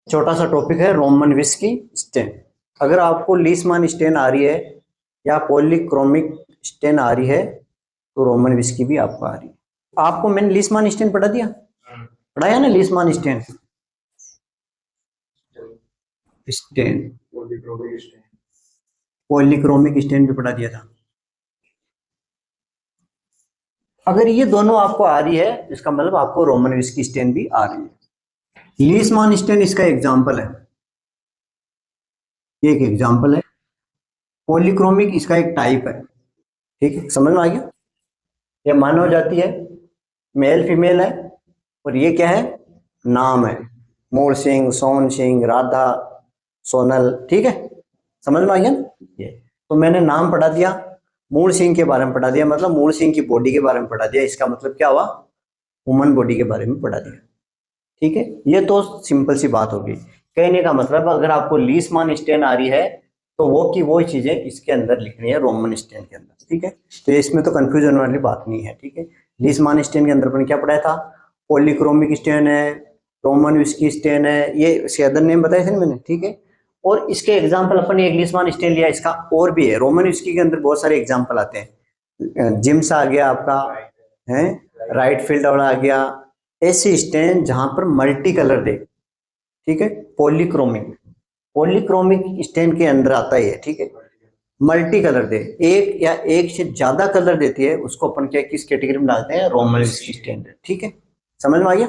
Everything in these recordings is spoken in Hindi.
छोटा सा टॉपिक है रोमन विस्की स्टेन। अगर आपको लीसमान स्टेन आ रही है या पॉलीक्रोमिक स्टेन आ रही है तो रोमन विस्की भी आपको आ रही है। आपको मैंने लीसमान स्टेन पढ़ा दिया, पढ़ाया ना लीसमान स्टेन पॉलीक्रोमिक स्टेन भी पढ़ा दिया था। अगर ये दोनों आपको आ रही है इसका मतलब आपको रोमन विस्की स्टेन भी आ रही है। लीसमान स्टेन इसका एग्जाम्पल है, ये एक एग्जाम्पल है। पॉलीक्रोमिक इसका एक टाइप है। ठीक है, समझ में आ गया। ये मानव जाति है, मेल फीमेल है, और ये क्या है, नाम है। मोर सिंह, सोन सिंह, राधा, सोनल। ठीक है, समझ में आ गया। ये तो मैंने नाम पढ़ा दिया, मूल सिंह के बारे में पढ़ा दिया, मतलब मूल सिंह की बॉडी के बारे में पढ़ा दिया। इसका मतलब क्या हुआ, ह्यूमन बॉडी के बारे में पढ़ा दिया। ठीक है, ये तो सिंपल सी बात होगी। कहने का मतलब अगर आपको लीसमान स्टेन आ रही है तो वो की वो चीजें इसके अंदर लिखनी है रोमन स्टेन के अंदर। ठीक है, तो इसमें तो कंफ्यूजन वाली बात नहीं है। ठीक है, लीसमान स्टेन के अंदर अपन क्या पढ़ाया था, पॉलीक्रोमिक स्टेन है, रोमन विस्की स्टेन है, ये इसके अदर नेम बताए थे मैंने। ठीक है, और इसके एग्जाम्पल अपन एक लीसमान स्टेन लिया, इसका और भी है। रोमन विस्की के अंदर बहुत सारे एग्जाम्पल आते हैं। जिम्स आ गया आपका, है राइट फील्ड वाला आ गया। ऐसी स्टेन जहां पर मल्टी कलर दे। ठीक है, पॉलीक्रोमिक स्टेन के अंदर आता है। ठीक है, मल्टी कलर दे, एक या एक से ज्यादा कलर देती है, उसको अपन क्या किस कैटेगरी में डालते हैं, रोमन विस्की स्टेन। ठीक है, समझ में आ गया।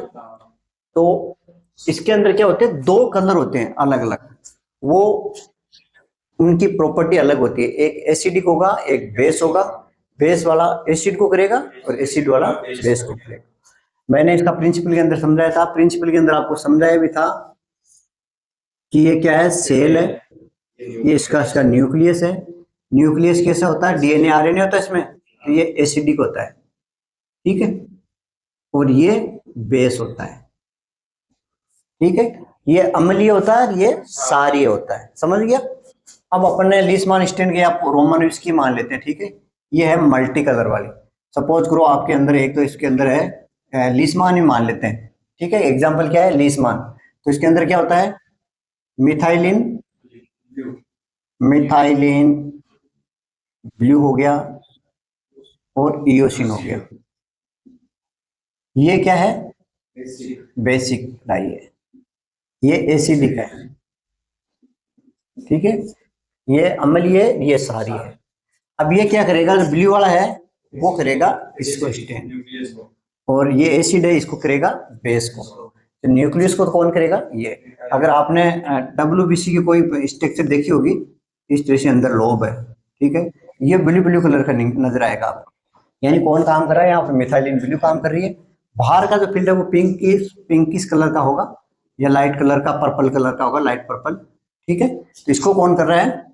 तो इसके अंदर क्या होते हैं, दो कलर होते हैं अलग अलग, वो उनकी प्रॉपर्टी अलग होती है। एक एसिडिक होगा, एक बेस होगा। बेस वाला एसिड को करेगा और एसिड वाला बेस को करेगा। मैंने इसका प्रिंसिपल के अंदर समझाया था, प्रिंसिपल के अंदर आपको समझाया भी था कि ये क्या है, सेल है, ये इसका न्यूक्लियस है। न्यूक्लियस कैसा होता है, डीएनए आरएनए होता है इसमें, तो ये एसिडिक होता है। ठीक है, और ये बेस होता है। ठीक है, ये अम्लीय होता है, ये क्षारीय होता है। समझ गया। अब अपन ने लीसमान स्टेन के आप रोमन विस्की मान लेते हैं। ठीक है, ये है मल्टी कलर वाली। सपोज करो आपके अंदर एक तो इसके अंदर है लीसमान ही मान लेते हैं। ठीक है, एग्जांपल क्या है, लीसमान। तो इसके अंदर क्या होता है, मिथाइलिन, मिथाइलिन ब्लू हो गया और इयोसिन हो गया। ये क्या है, बेसिक डाई है, ये एसिडिक है। ठीक है, ये अम्लीय है, ये क्षारीय है। अब ये क्या करेगा, जो ब्लू वाला है वो करेगा इसको स्टेन, और ये एसिड है इसको करेगा बेस को। तो न्यूक्लियस को कौन करेगा, ये। अगर आपने WBC की कोई स्ट्रक्चर देखी होगी, इस तरह से अंदर लोब है। ठीक है, ये ब्लू ब्लू कलर का नजर आएगा आपको, यानी कौन काम कर रहा है यहाँ पर, मिथाइलिन ब्लू काम कर रही है। बाहर का जो फील्ड है वो पिंकिश कलर का होगा, या लाइट कलर का, पर्पल कलर का होगा, लाइट पर्पल। ठीक है, तो इसको कौन कर रहा है,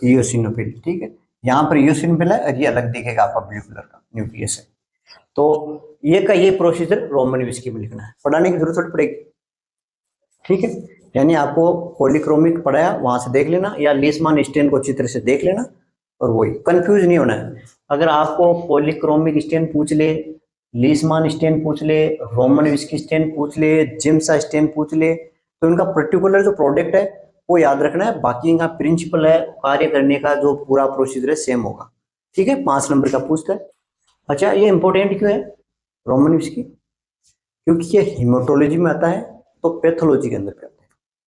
इयोसिनोफिल। ठीक है, यहाँ पर इयोसिनोफिल है और ये अलग दिखेगा आपका ब्लू कलर का न्यूक्लियस है। तो ये प्रोसीजर रोमन विस्की में लिखना है, पढ़ाने की जरूरत पड़ेगी। ठीक है, यानी आपको पॉलीक्रोमिक पढ़ाया वहां से देख लेना, या लीसमान स्टेन को अच्छी तरह से देख लेना, और वही कंफ्यूज नहीं होना है। अगर आपको पॉलीक्रोमिक स्टेन पूछ ले, लीसमान स्टेन पूछ ले, रोमन विस्की स्टेन पूछ ले, जिम्सा स्टेन पूछ ले, तो इनका पर्टिकुलर जो प्रोडक्ट है वो याद रखना है। बाकी इनका प्रिंसिपल है, कार्य करने का जो पूरा प्रोसीजर है सेम होगा। ठीक है, 5 नंबर का पूछता है। अच्छा, ये इंपॉर्टेंट क्यों है रोमन विस्की, क्योंकि ये हिमेटोलॉजी में आता है, तो पैथोलॉजी के अंदर